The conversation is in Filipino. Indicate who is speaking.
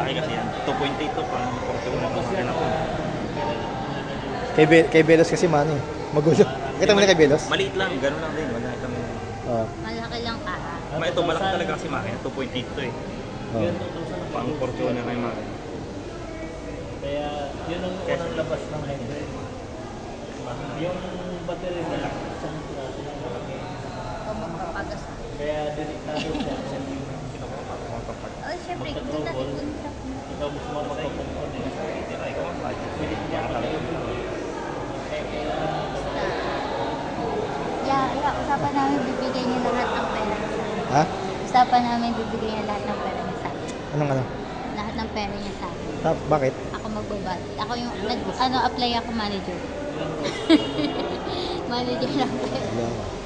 Speaker 1: malaki kasi yan. 2.8 to, pang Fortuner na maganda po.
Speaker 2: Kay Velos kasi man eh. Magulo. Kita mo na kay Velos?
Speaker 1: Maliit lang, gano'n lang din. Makita mo yan.
Speaker 3: Malaki lang
Speaker 1: Ito, malaki talaga kasi makina. 2.8 to eh. Pang Fortuner na yung makina.
Speaker 4: Kaya yun ang unang labas ng hybrid. Yung battery nila, isang klase ng malaki.
Speaker 3: Makapagas.
Speaker 4: Kaya delikado siya.
Speaker 3: Siyempre, kung natin
Speaker 4: Ikaw gusto mo magpapumpon eh. Pwede niya
Speaker 3: usapan namin bibigay niya lahat ng pera niya sa akin.
Speaker 2: Ha?
Speaker 3: Usapan namin bibigay niya lahat ng pera niya sa akin.
Speaker 2: Anong ano?
Speaker 3: Lahat ng pera niya sa akin.
Speaker 2: Bakit?
Speaker 3: Ako magbabad. Ako yung, apply ako manager. Manager lang pera.